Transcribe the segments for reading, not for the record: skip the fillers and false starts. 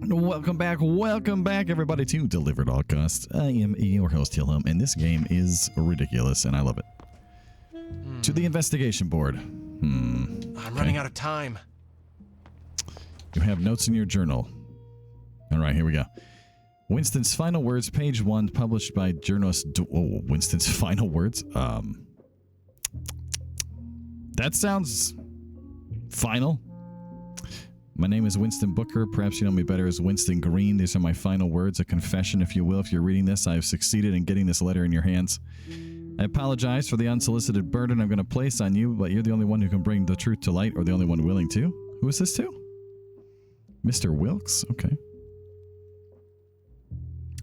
Welcome back, everybody, to Delivered All Costs. I am your host, Hilhelm, and this game is ridiculous, and I love it. To the investigation board. I'm running out of time. You have notes in your journal. All right, here we go. Winston's Final Words, page 1, published by journalist... Winston's Final Words? That sounds... final. My name is Winston Booker. Perhaps you know me better as Winston Green. These are my final words, a confession, if you will. If you're reading this, I have succeeded in getting this letter in your hands. I apologize for the unsolicited burden I'm going to place on you, but you're the only one who can bring the truth to light, or the only one willing to. Who is this to? Mr. Wilkes? Okay.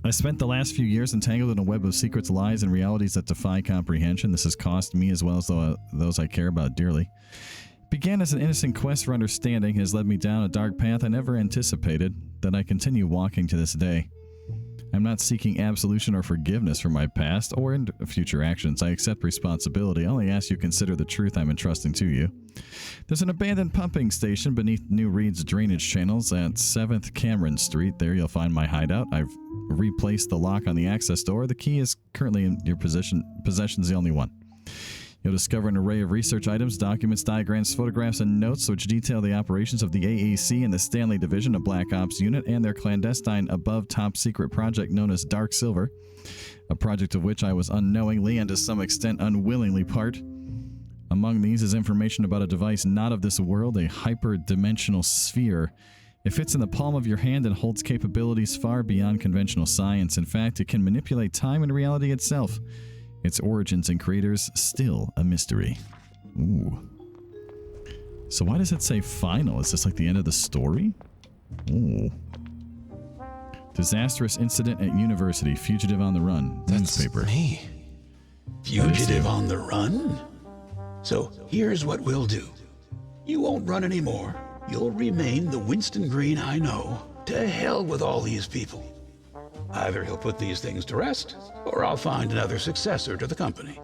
I spent the last few years entangled in a web of secrets, lies, and realities that defy comprehension. This has cost me as well as those I care about dearly. Began as an innocent quest for understanding, has led me down a dark path I never anticipated, that I continue walking to this day. I'm not seeking absolution or forgiveness for my past or in future actions. I accept responsibility. I only ask you consider the truth I'm entrusting to you. There's an abandoned pumping station beneath New Reed's drainage channels at 7th Cameron Street. There you'll find my hideout. I've replaced the lock on the access door. The key is currently in your possession's the only one. You'll discover an array of research items, documents, diagrams, photographs, and notes which detail the operations of the AAC and the Stanley Division of Black Ops Unit and their clandestine above top-secret project known as Dark Silver, a project of which I was unknowingly and to some extent unwillingly part. Among these is information about a device not of this world, a hyper-dimensional sphere. It fits in the palm of your hand and holds capabilities far beyond conventional science. In fact, it can manipulate time and reality itself. Its origins and creators still a mystery. Ooh. So why does it say final? Is this like the end of the story? Ooh. Disastrous incident at university. Fugitive on the run. That's newspaper. Me. Fugitive on the run? So here's what we'll do. You won't run anymore. You'll remain the Winston Green I know. To hell with all these people. Either he'll put these things to rest, or I'll find another successor to the company.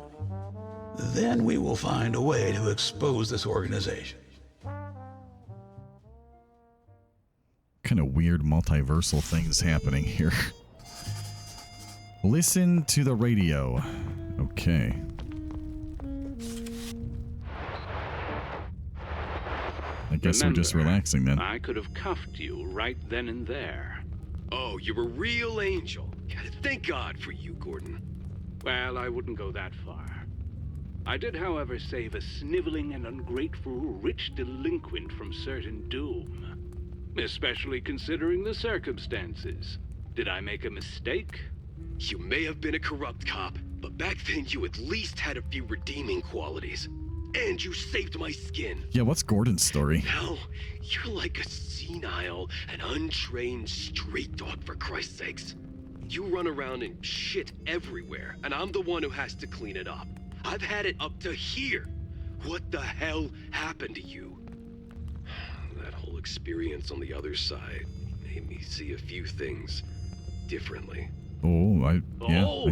Then we will find a way to expose this organization. Kind of weird multiversal things happening here. Listen to the radio. Okay. I guess we're just relaxing then. I could have cuffed you right then and there. Oh, you're a real angel. Gotta thank God for you, Gordon. Well, I wouldn't go that far. I did, however, save a sniveling and ungrateful rich delinquent from certain doom. Especially considering the circumstances. Did I make a mistake? You may have been a corrupt cop, but back then you at least had a few redeeming qualities. And you saved my skin. Yeah, what's Gordon's story? Now, you're like a senile and untrained street dog, for Christ's sakes. You run around and shit everywhere, and I'm the one who has to clean it up. I've had it up to here. What the hell happened to you? That whole experience on the other side made me see a few things differently. Oh, I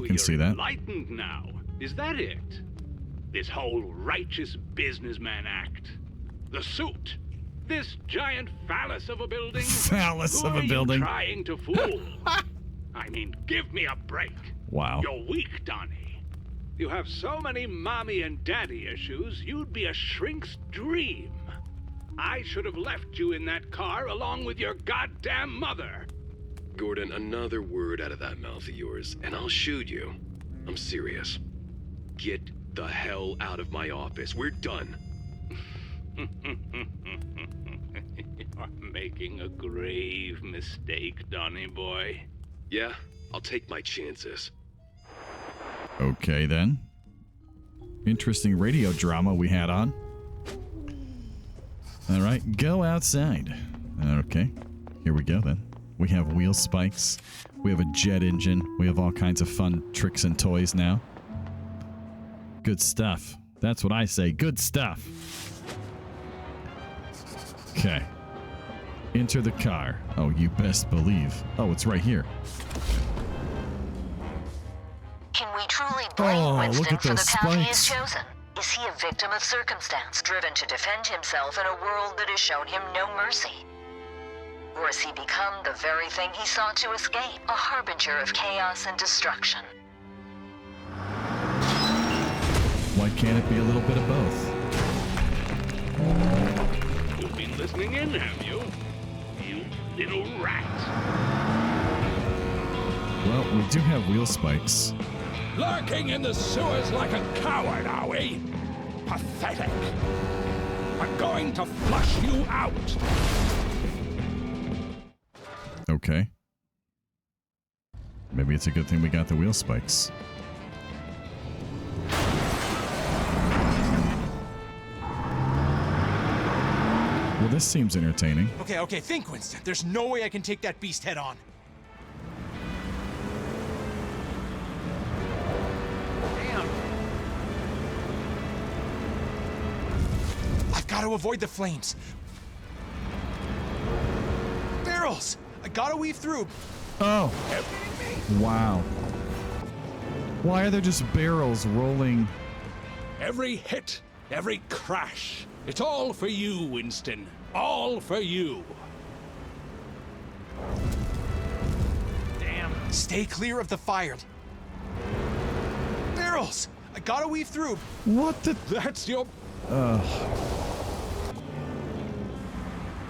can see that. You're enlightened now. Is that it? This whole righteous businessman act. The suit. This giant phallus of a building. Phallus of a building. Who are you trying to fool? I mean, give me a break. Wow. You're weak, Donnie. You have so many mommy and daddy issues, you'd be a shrink's dream. I should have left you in that car along with your goddamn mother. Gordon, another word out of that mouth of yours, and I'll shoot you. I'm serious. Get the hell out of my office. We're done. You're making a grave mistake, Donnie boy. Yeah, I'll take my chances. Okay, then. Interesting radio drama we had on. All right, go outside. Okay, here we go then. We have wheel spikes. We have a jet engine. We have all kinds of fun tricks and toys now. Good stuff. That's what I say. Good stuff. Okay. Enter the car. Oh, you best believe. Oh, it's right here. Can we truly blame Winston look at for the those path he has spikes. chosen? Is he a victim of circumstance, driven to defend himself in a world that has shown him no mercy? Or has he become the very thing he sought to escape? A harbinger of chaos and destruction. Why can't it be a little bit of both? You've been listening in, have you? You little rat. Well, we do have wheel spikes. Lurking in the sewers like a coward, are we? Pathetic. I'm going to flush you out. Okay. Maybe it's a good thing we got the wheel spikes. Well, this seems entertaining. Okay, think, Winston. There's no way I can take that beast head on. Damn. I've got to avoid the flames. Barrels! I gotta weave through. Oh. Wow. Why are there just barrels rolling? Every hit, every crash. It's all for you, Winston. All for you. Damn. Stay clear of the fire. Barrels! I gotta weave through. What the? That's your...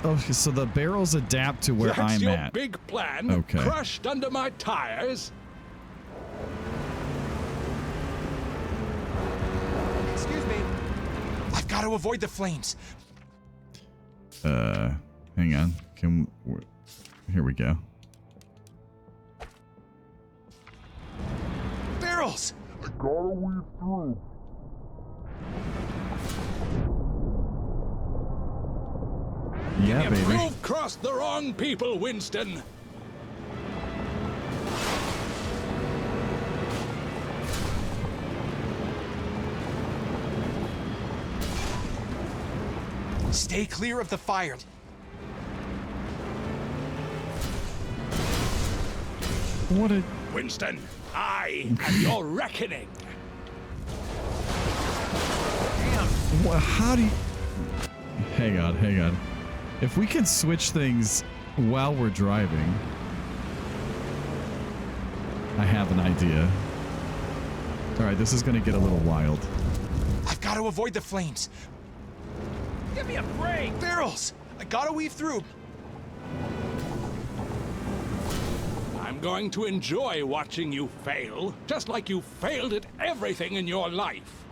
Okay, so the barrels adapt to where That's I'm your at. big plan. Okay. Crushed under my tires. Excuse me. I've got to avoid the flames. Hang on. Here we go. Barrels! I gotta weave through. Yeah, baby. You've crossed the wrong people, Winston. Stay clear of the fire. What a... Winston, I am your reckoning. How do you... Hang on. If we can switch things while we're driving... I have an idea. Alright, this is gonna get a little wild. I've got to avoid the flames. Give me a break! Barrels! I gotta weave through. I'm going to enjoy watching you fail, just like you failed at everything in your life.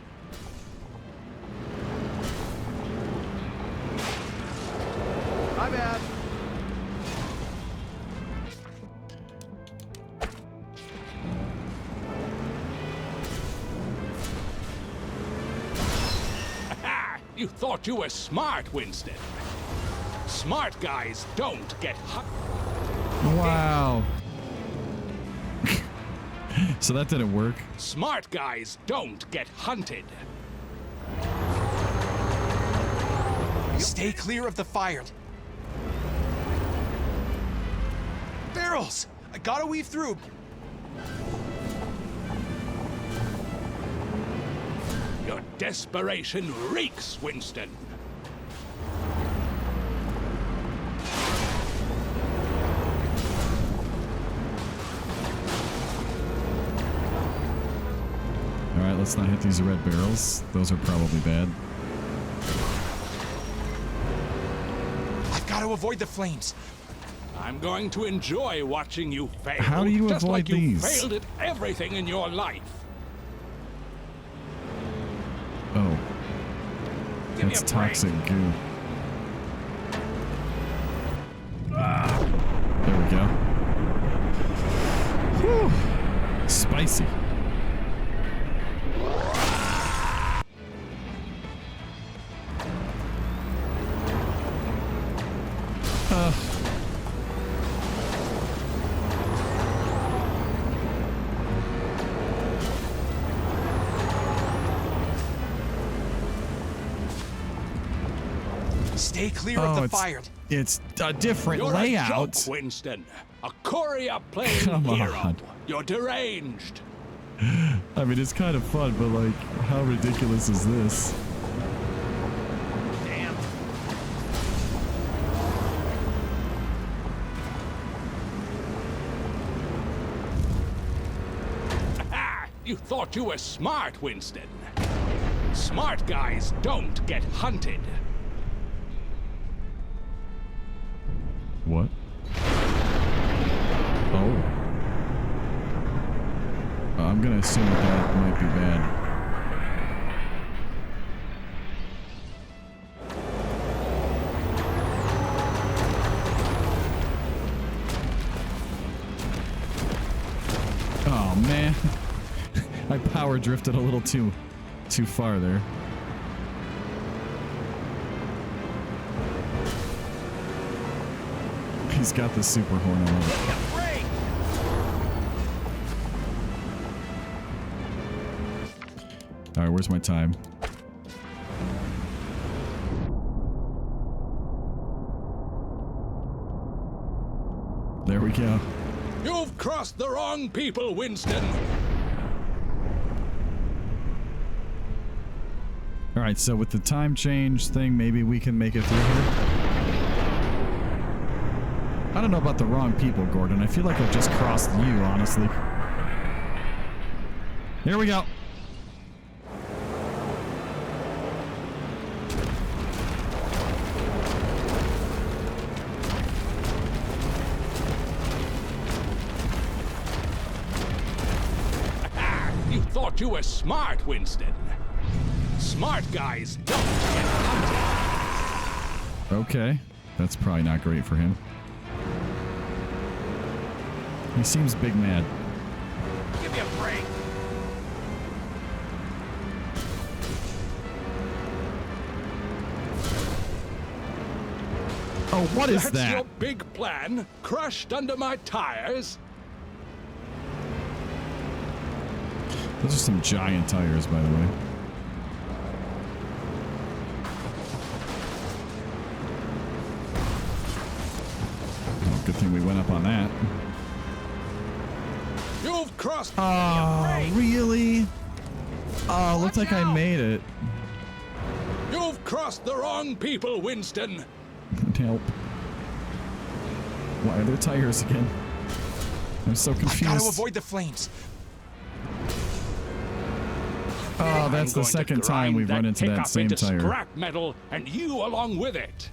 My bad. You thought you were smart, Winston. Smart guys don't get hurt. Wow. So that didn't work. Smart guys don't get hunted. Stay clear of the fire. Barrels! I gotta weave through. Your desperation reeks, Winston. Alright, let's not hit these red barrels. Those are probably bad. I've got to avoid the flames. I'm going to enjoy watching you fail. How do you just avoid like these? You failed at everything in your life. Oh. Give me That's a toxic break. goo. There we go. Whew. Spicy. Stay clear of the fire. It's a different You're layout. a joke, Winston. A courier playing Come hero. on. You're deranged. I mean, it's kind of fun, but like, how ridiculous is this? Damn. You thought you were smart, Winston. Smart guys don't get hunted. What? Oh. I'm gonna assume that might be bad. Oh man. I power drifted a little too far there. He's got the super horn. I love it. All right, where's my time? There we go. You've crossed the wrong people, Winston. All right, so with the time change thing, maybe we can make it through here. I don't know about the wrong people, Gordon. I feel like I've just crossed you, honestly. Here we go. You thought you were smart, Winston. Smart guys don't get hunted. Okay, that's probably not great for him. He seems big mad. Give me a break. Oh, what is That's that? your big plan, crushed under my tires. Those are some giant tires, by the way. Oh, good thing we went up on that. You've crossed. Oh, really? Oh, looked like I made it. You've crossed the wrong people, Winston. Help. Why are there tires again? I'm so confused. Gotta avoid the flames. Oh, that's the second time we've run into that same tire. Scrap metal, and you along with it.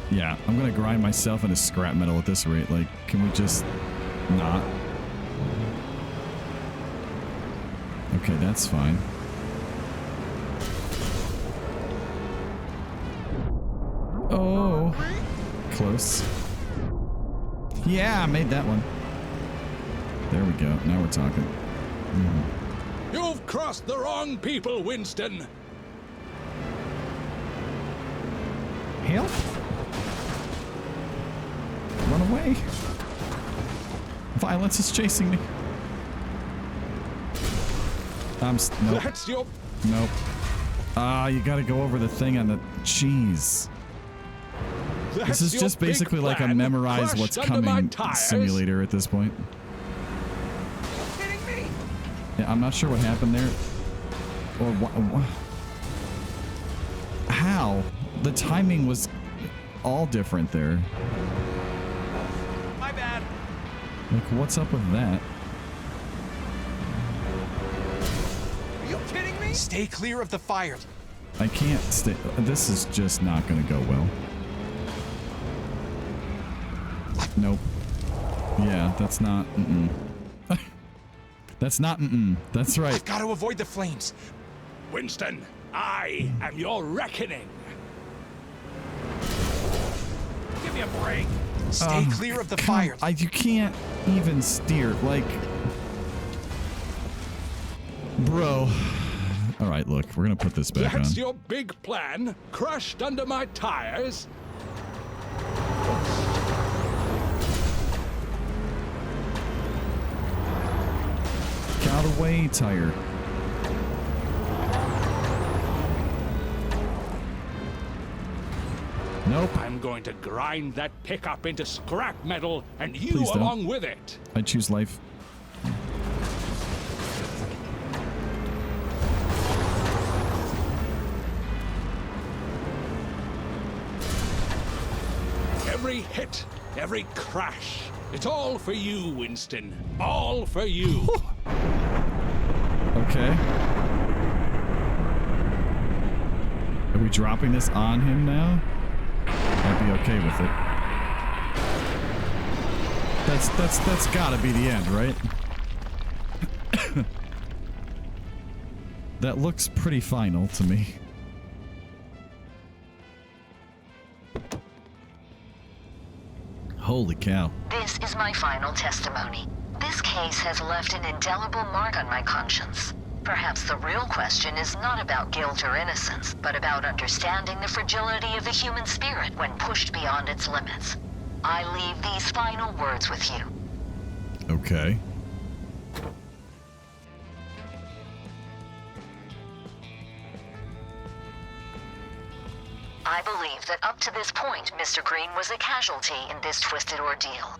Yeah, I'm gonna grind myself into scrap metal at this rate. Like, can we just not? Okay, that's fine. Oh, close. Yeah, I made that one. There we go. Now we're talking. You've crossed the wrong people, Winston. Help! Run away! Violence is chasing me. Nope. That's your. Nope. Ah, you gotta go over the thing on the cheese. This is just basically like a memorize what's coming simulator at this point. Kidding me? Yeah, I'm not sure what happened there. Or what? How? The timing was all different there. My bad. Like, what's up with that? Are you kidding me? Stay clear of the fire. I can't stay. This is just not gonna go well. Nope. Yeah, that's not. That's not. That's right. I've got to avoid the flames. Winston, I am your reckoning. Give me a break. Stay clear of the fire. You can't even steer. Like, bro. All right, look, we're gonna put this back on. That's your big plan, crushed under my tires. Out of the way, tire. Nope. I'm going to grind that pickup into scrap metal, and you Please don't. along with it. I choose life. Every hit, every crash, It's all for you, Winston. All for you. Okay. Are we dropping this on him now? I'd be okay with it. That's gotta be the end, right? That looks pretty final to me. Holy cow. This is my final testimony. This case has left an indelible mark on my conscience. Perhaps the real question is not about guilt or innocence, but about understanding the fragility of the human spirit when pushed beyond its limits. I leave these final words with you. Okay. I believe that up to this point, Mr. Green was a casualty in this twisted ordeal.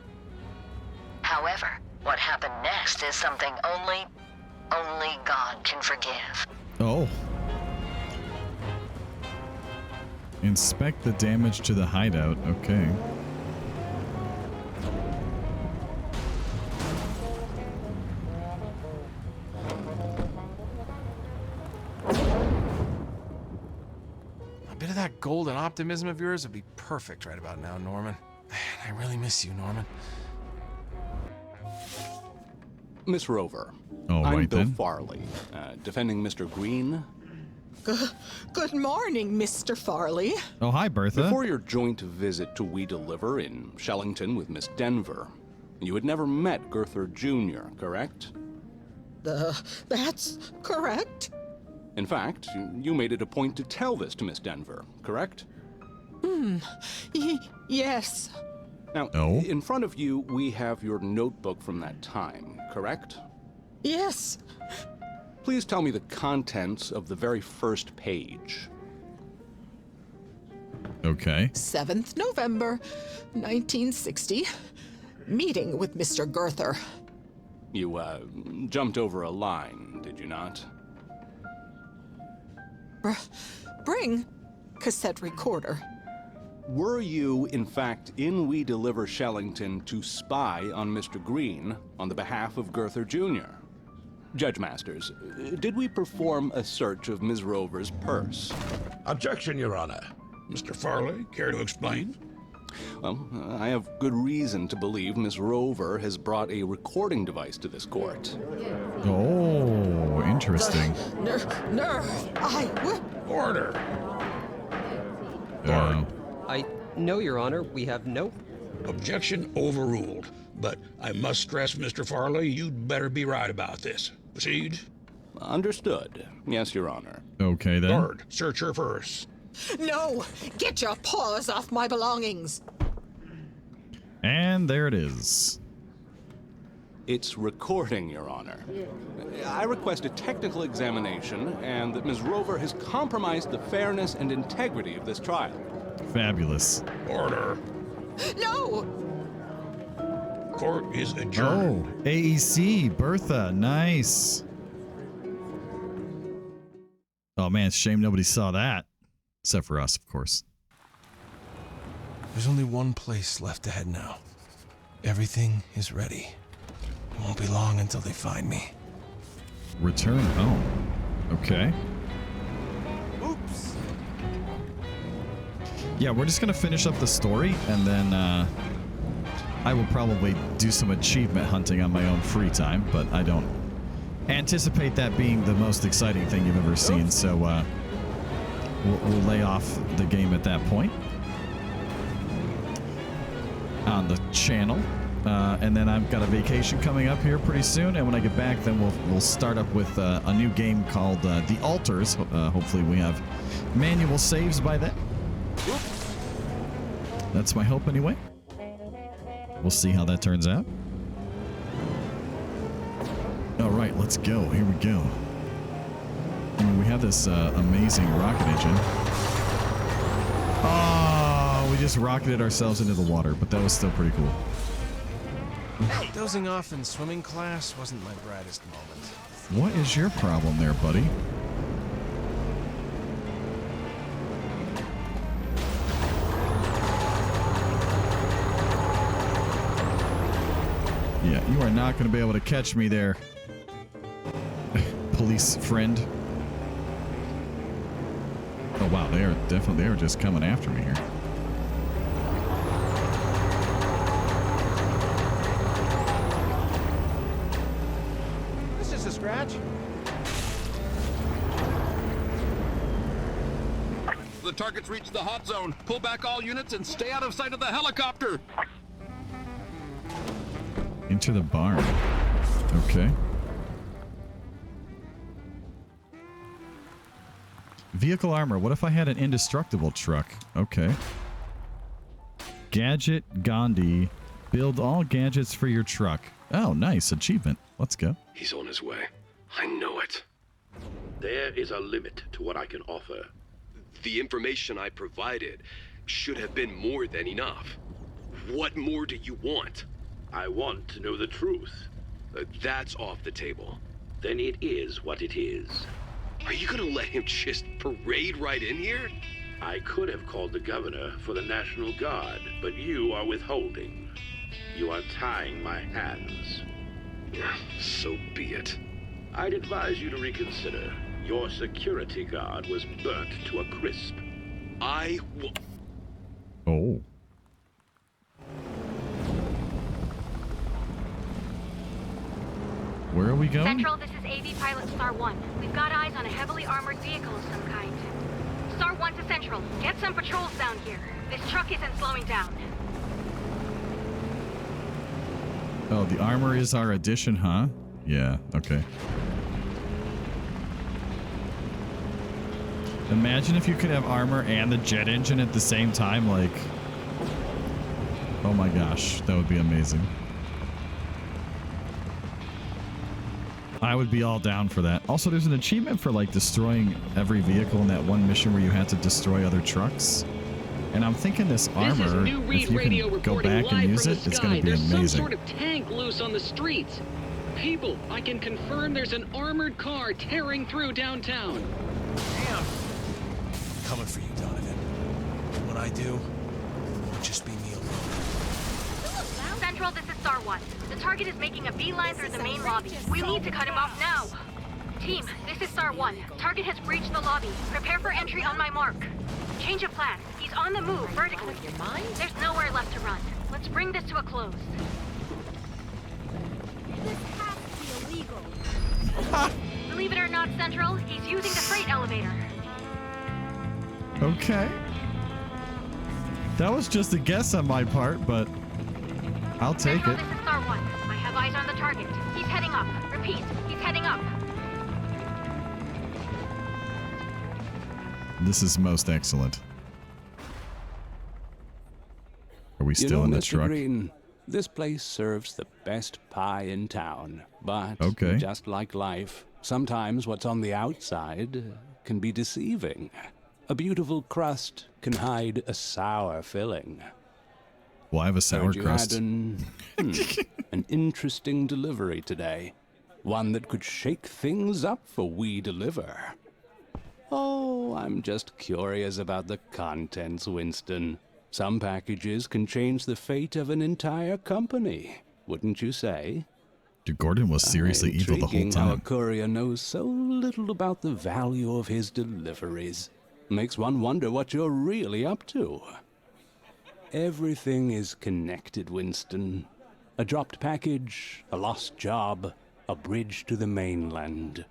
However, what happened next is something only God can forgive. Oh. Inspect the damage to the hideout. Okay. A bit of that golden optimism of yours would be perfect right about now, Norman. I really miss you, Norman. Miss Rover. All I'm right, Bill then. Farley, defending Mr. Green. Good morning, Mr. Farley. Oh, hi, Bertha. Before your joint visit to We Deliver in Shellington with Miss Denver, you had never met Girther Jr., correct? That's correct. In fact, you made it a point to tell this to Miss Denver, correct? Yes. Now, No. in front of you, we have your notebook from that time, correct? Yes. Please tell me the contents of the very first page. Okay. 7th November, 1960. Meeting with Mr. Girther. You, jumped over a line, did you not? Bring cassette recorder. Were you, in fact, in We Deliver Shellington to spy on Mr. Green on the behalf of Girther Jr.? Judge Masters, did we perform a search of Ms. Rover's purse? Objection, Your Honor. Mr. Farley, care to explain? Well, I have good reason to believe Ms. Rover has brought a recording device to this court. Oh, interesting. Order. No, Your Honor, we have no... Objection overruled. But I must stress, Mr. Farley, you'd better be right about this. Proceed. Understood. Yes, Your Honor. Okay, then. Guard, search her purse. No! Get your paws off my belongings! And there it is. It's recording, Your Honor. I request a technical examination and that Ms. Rover has compromised the fairness and integrity of this trial. Fabulous. Order. No! Court is adjourned. Oh, AEC, Bertha, nice. Oh man, it's a shame nobody saw that. Except for us, of course. There's only one place left to head now. Everything is ready. It won't be long until they find me. Return home. Okay. Oops. Yeah, we're just gonna finish up the story, and then I will probably do some achievement hunting on my own free time, but I don't anticipate that being the most exciting thing you've ever seen, so we'll lay off the game at that point on the channel. And then I've got a vacation coming up here pretty soon, and when I get back, then we'll start up with a new game called The Altars. Hopefully we have manual saves by then. That's my hope anyway. We'll see how that turns out. All right, let's go. Here we go. We have this amazing rocket engine. Oh, we just rocketed ourselves into the water, but that was still pretty cool. Dozing off in swimming class wasn't my brightest moment. What is your problem there, buddy? You are not going to be able to catch me there, police friend. Oh wow, they were just coming after me here. This is a scratch. The target's reached the hot zone. Pull back all units and stay out of sight of the helicopter. Into the barn. Okay. Vehicle armor. What if I had an indestructible truck? Okay. Gadget Gandhi. Build all gadgets for your truck. Oh, nice. Achievement. Let's go. He's on his way. I know it. There is a limit to what I can offer. The information I provided should have been more than enough. What more do you want? I want to know the truth. That's off the table. Then it is what it is. Are you gonna let him just parade right in here? I could have called the governor for the National Guard, but you are withholding. You are tying my hands. So be it. I'd advise you to reconsider. Your security guard was burnt to a crisp. Oh. Where are we going? Central, this is AV Pilot Star 1. We've got eyes on a heavily armored vehicle of some kind. Star 1 to Central. Get some patrols down here. This truck isn't slowing down. Oh, the armor is our addition, huh? Yeah, okay. Imagine if you could have armor and the jet engine at the same time, like... Oh my gosh, that would be amazing. I would be all down for that. Also, there's an achievement for, like, destroying every vehicle in that one mission where you had to destroy other trucks. And I'm thinking this armor, if you can go back and use it, it's going to be amazing. There's some sort of tank loose on the streets. People, I can confirm there's an armored car tearing through downtown. Damn. Coming for you, Donovan. When I do, it'll just be me alone. Central, this is Star 1. The target is making a beeline through the main lobby. We need to cut him off now. Team, this is Star 1. Target has breached the lobby. Prepare for entry on my mark. Change of plan. He's on the move vertically. There's nowhere left to run. Let's bring this to a close. This has to be illegal. Believe it or not, Central, he's using the freight elevator. Okay. That was just a guess on my part, but I'll take Central, it. This is Star 1. I have eyes on the target. He's heading up. Repeat, he's heading up. This is most excellent. Are we still in the Mr. truck? Green, this place serves the best pie in town, but okay, just like life, sometimes what's on the outside can be deceiving. A beautiful crust can hide a sour filling. Well, I have a sour Heard you crust. had an interesting delivery today. One that could shake things up for We Deliver. Oh, I'm just curious about the contents, Winston. Some packages can change the fate of an entire company, wouldn't you say? Dude, Gordon was seriously evil the whole Intriguing how a time. courier knows so little about the value of his deliveries. Makes one wonder what you're really up to. Everything is connected, Winston. A dropped package, a lost job, a bridge to the mainland.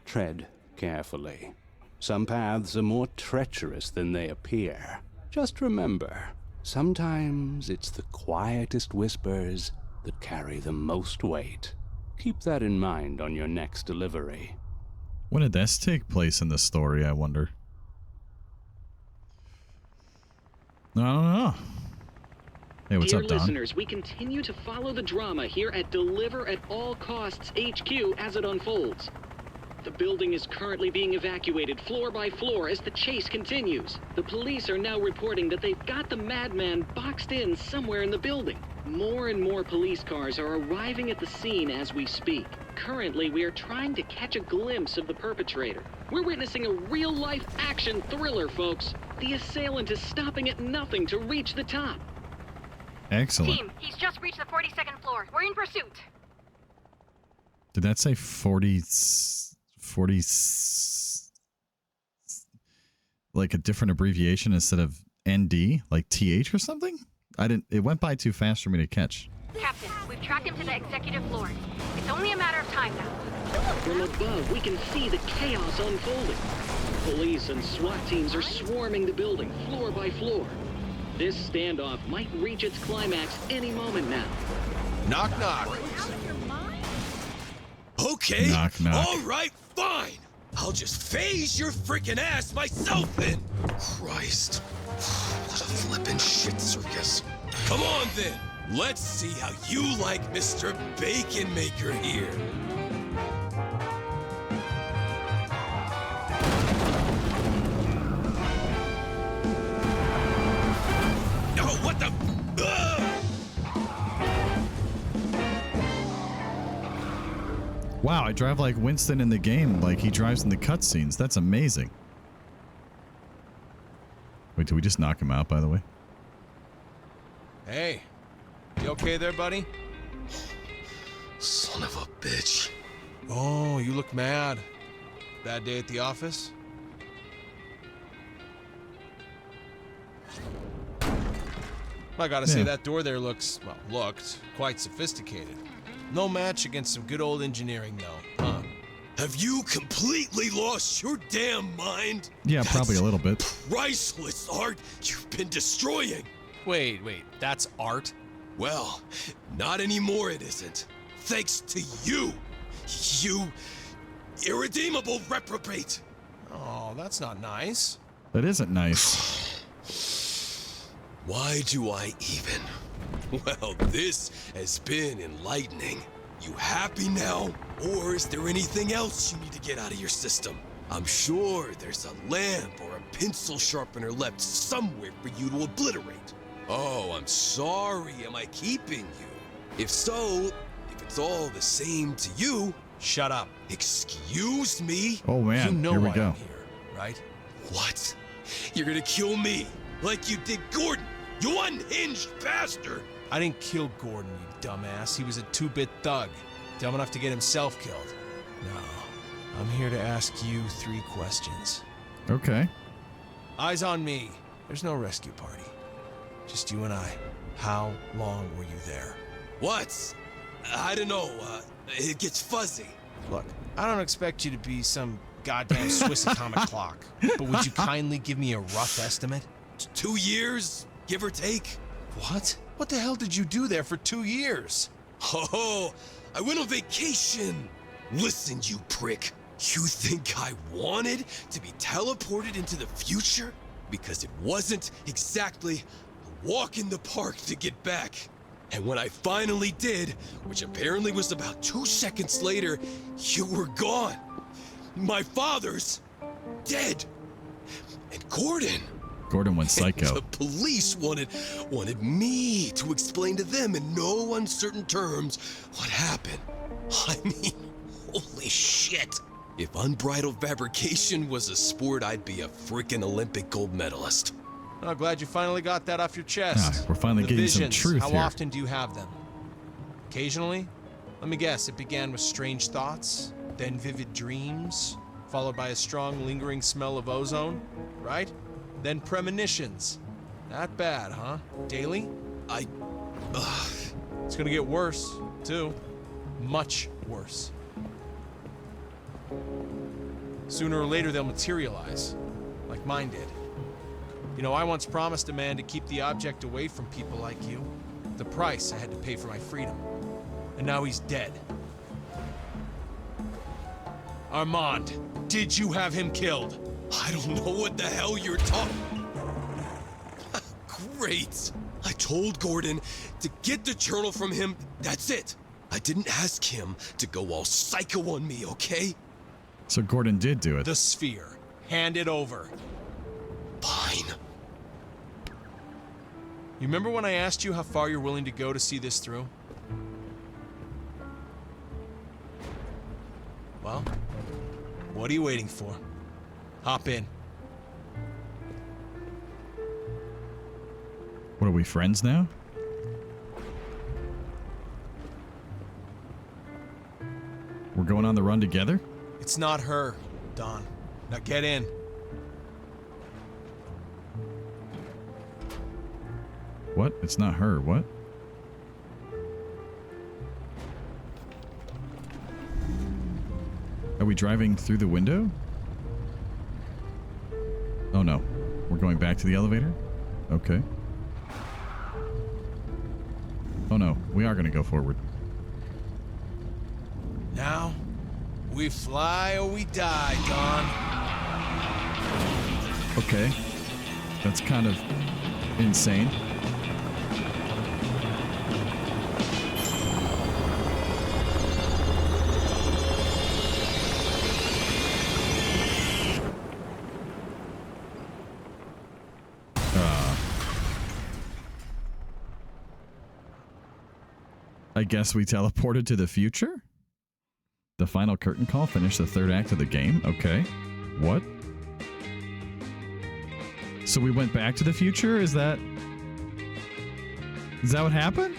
Tread carefully. Some paths are more treacherous than they appear. Just remember, sometimes it's the quietest whispers that carry the most weight. Keep that in mind on your next delivery. When did this take place in the story, I wonder? I don't know. Hey, what's Dear up, Don? listeners, we continue to follow the drama here at Deliver at All Costs HQ as it unfolds. The building is currently being evacuated floor by floor as the chase continues. The police are now reporting that they've got the madman boxed in somewhere in the building. More and more police cars are arriving at the scene as we speak. Currently, we are trying to catch a glimpse of the perpetrator. We're witnessing a real-life action thriller, folks. The assailant is stopping at nothing to reach the top. Excellent. Team, he's just reached the 42nd floor. We're in pursuit. Did that say 40, like a different abbreviation instead of ND, like TH or something? It went by too fast for me to catch. Captain, we've tracked him to the executive floor. It's only a matter of time now. From above, we can see the chaos unfolding. Police and SWAT teams are swarming the building, floor by floor. This standoff might reach its climax any moment now. Knock, knock. Okay. Knock, knock. All right, fine. I'll just phase your freaking ass myself then. Christ. What a flippin' shit circus. Come on then. Let's see how you like Mr. Bacon Maker here. No, what the? Wow, I drive like Winston in the game, like he drives in the cutscenes. That's amazing. Wait, did we just knock him out, by the way? Hey, you okay there, buddy? Son of a bitch. Oh, you look mad. Bad day at the office? I gotta say, that door there looked quite sophisticated. No match against some good old engineering, though, huh? Have you completely lost your damn mind? Yeah, probably a little bit. Priceless art you've been destroying. Wait, that's art? Well, not anymore it isn't. Thanks to you. You irredeemable reprobate. Oh, that's not nice. That isn't nice. Why do I even? Well, this has been enlightening. You happy now? Or is there anything else you need to get out of your system? I'm sure there's a lamp or a pencil sharpener left somewhere for you to obliterate. Oh, I'm sorry. Am I keeping you? If so, if it's all the same to you... Shut up. Excuse me? Oh, man. You know Here we why go. I'm here, right? What? You're gonna kill me? Like you did Gordon? You unhinged bastard! I didn't kill Gordon, you dumbass. He was a two-bit thug. Dumb enough to get himself killed. No. I'm here to ask you 3 questions. Okay. Eyes on me. There's no rescue party. Just you and I. How long were you there? What? I don't know. It gets fuzzy. Look, I don't expect you to be some goddamn Swiss atomic clock, but would you kindly give me a rough estimate? 2 years, give or take. What? What the hell did you do there for 2 years? Oh, I went on vacation. Listen, you prick. You think I wanted to be teleported into the future? Because it wasn't exactly a walk in the park to get back. And when I finally did, which apparently was about 2 seconds later, you were gone. My father's dead. And Gordon went psycho. And the police wanted me to explain to them in no uncertain terms what happened. I mean, holy shit. If unbridled fabrication was a sport, I'd be a freaking Olympic gold medalist. I'm glad you finally got that off your chest. We're finally The getting some visions, truth how here. often do you have them? Occasionally? Let me guess, it began with strange thoughts, then vivid dreams, followed by a strong lingering smell of ozone, right? Then premonitions. Not bad, huh? Daily? It's gonna get worse, too. Much worse. Sooner or later they'll materialize, like mine did. You know, I once promised a man to keep the object away from people like you. The price I had to pay for my freedom. And now he's dead. Armand, did you have him killed? I don't know what the hell you're talking. Great. I told Gordon to get the journal from him. That's it. I didn't ask him to go all psycho on me, okay? So Gordon did do it. The sphere. Hand it over. Fine. You remember when I asked you how far you're willing to go to see this through? Well, what are you waiting for? Hop in. What, are we friends now? going on the run together? It's not her, Don. Now get in. What? It's not her. What? Are we driving through the window? Oh no. We're going back to the elevator? Okay. Oh no. We are going to go forward. Now, we fly or we die, Don. Okay. That's kind of insane. I guess we teleported to the future? The final curtain call finished the third act of the game? Okay. What? So we went back to the future? Is that what happened?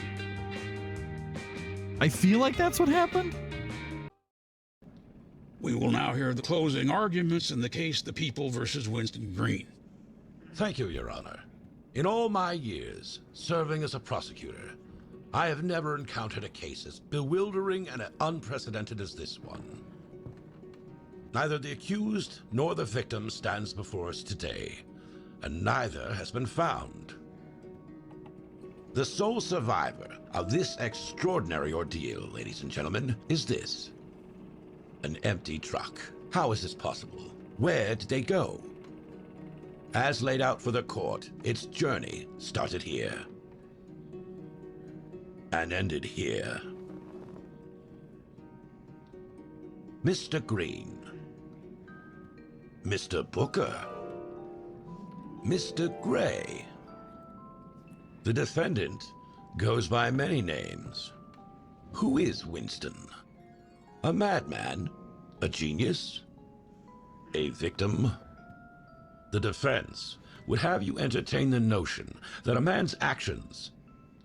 I feel like that's what happened. We will now hear the closing arguments in the case The People versus Winston Green. Thank you, Your Honor. In all my years serving as a prosecutor, I have never encountered a case as bewildering and unprecedented as this one. Neither the accused nor the victim stands before us today, and neither has been found. The sole survivor of this extraordinary ordeal, ladies and gentlemen, is this. An empty truck. How is this possible? Where did they go? As laid out for the court, its journey started here and ended here. Mr. Green, Mr. Booker, Mr. Gray. The defendant goes by many names. Who is Winston? A madman? A genius? A victim? The defense would have you entertain the notion that a man's actions,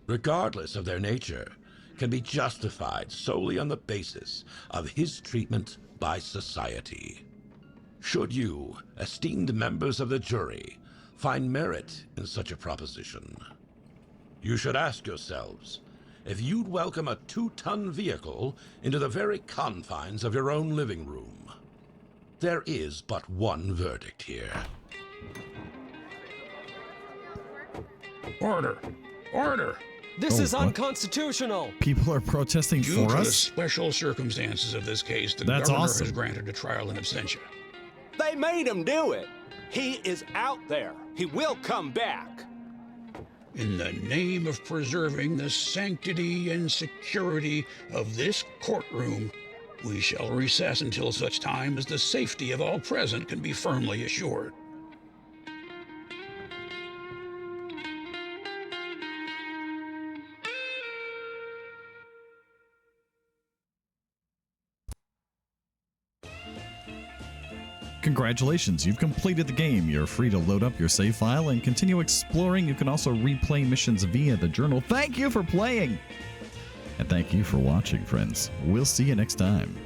regardless of their nature, can be justified solely on the basis of his treatment by society. Should you, esteemed members of the jury, find merit in such a proposition, you should ask yourselves if you'd welcome a 2-ton vehicle into the very confines of your own living room. There is but one verdict here. Order! Order! This is what? unconstitutional! People are protesting Due for to us? the special circumstances of this case, the That's governor awesome. has granted a trial in absentia. They made him do it. He is out there. He will come back. In the name of preserving the sanctity and security of this courtroom, we shall recess until such time as the safety of all present can be firmly assured. Congratulations, you've completed the game. You're free to load up your save file and continue exploring. You can also replay missions via the journal. Thank you for playing! And thank you for watching, friends. We'll see you next time.